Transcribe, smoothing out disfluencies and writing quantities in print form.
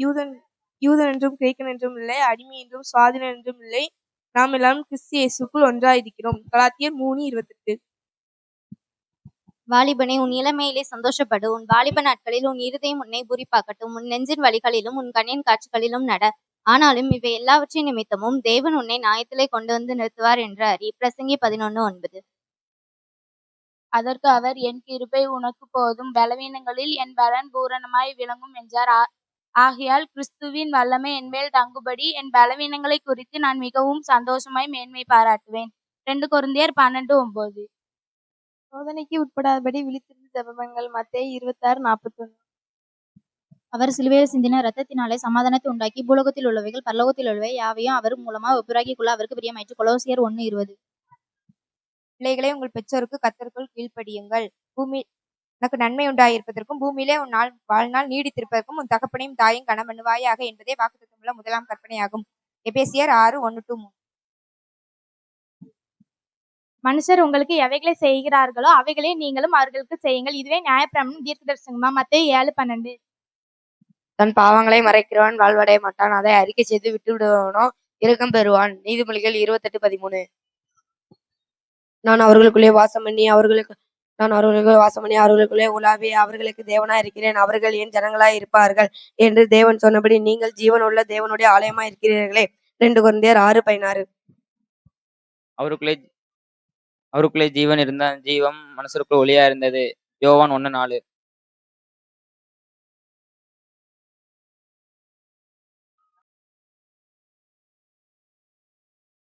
யூதன் யூதன் என்றும் கிரேக்கன் என்றும் இல்லை, அடிமை என்றும் சுவாதீனன் என்றும் இல்லை, நாம் எல்லாரும் கிறிஸ்து இயேசுக்குள் ஒன்றாயிருக்கிறோம். கலாத்தியர் 3:28. வாலிபனே, உன் இளமையிலே சந்தோஷப்படு. உன் வாலிப நாட்களில் உன் இருதயம் உன்னை பூரிப்பாக்கட்டும். உன் நெஞ்சின் வழிகளிலும் உன் கண்ணின் காட்சிகளிலும் நட. ஆனாலும் இவை எல்லாவற்றின் நிமித்தமும் தேவன் உன்னை நியாயத்திலே கொண்டு வந்து நிறுத்துவார் என்று அறி. பிரசங்கி 11:9. அதற்கு அவர், என் கிருபை உனக்கு போதும், பலவீனங்களில் என் பலன் பூரணமாய் விளங்கும் என்றார். ஆகையால் கிறிஸ்துவின் வல்லமை என்மேல் தங்குபடி என் பலவீனங்களை குறித்து நான் மிகவும் சந்தோஷமாய் மேன்மை பாராட்டுவேன். 2 கொரிந்தியர் 12:9. சோதனைக்கு உட்படாதபடி விழித்திருந்து ஜெபங்கள். மத்தேயு 26:41. அவர் சிலுவையில் சிந்தின இரத்தத்தினாலே சமாதானத்தை உண்டாக்கி பூலோகத்தில் உள்ளவைகள் பரலோகத்தில் உள்ளவை யாவையும் அவர் மூலமா ஒப்புராகிக் கொள்ள அவருக்கு பிரியமாயிற்று. கொலோசியர் 1:20. பிள்ளைகளே, உங்கள் பெற்றோருக்கு கர்த்தருக்குள் கீழ்ப்படியுங்கள். பூமி உனக்கு நன்மை உண்டாயிருப்பதற்கும் பூமியிலே உன் வாழ்நாள் நீடித்திருப்பதற்கும் உன் தகப்பனையும் தாயும் கனம் பண்ணுவாயாக என்பதே வாக்குத்தத்தமுள்ள முதலாம் கற்பனையாகும். எபேசியர் 6:1-3. மனுஷர் உங்களுக்கு எவைகளை செய்கிறார்களோ அவைகளே நீங்களும் அவர்களுக்கு செய்யுங்கள். இதுவே நியாயப்பிரமாணமும் தீர்க்கதரிசனமா. மத்தேயு 7:12. தன் பாவங்களை மறைக்கிறவன் வாழ்வடைய மாட்டான், அதை அறிக்கை செய்து விட்டு விடுவனோ இரக்கம் பெறுவான். நீதிமொழிகள் 28:13. நான் அவர்களுக்குள்ளே வாசம் பண்ணி அவர்களுக்குள்ளே உலாவி அவர்களுக்கு தேவனா இருக்கிறேன், அவர்கள் என் ஜனங்களாய் இருப்பார்கள் என்று தேவன் சொன்னபடி நீங்கள் ஜீவன் உள்ள தேவனுடைய ஆலயமா இருக்கிறீர்களே. 2 கொரிந்தியர் 6:16. அவருக்குள்ளே ஜீவன் இருந்த ஜீவம் மனுஷருக்குள் ஒளியா இருந்தது. யோவான் 1:4.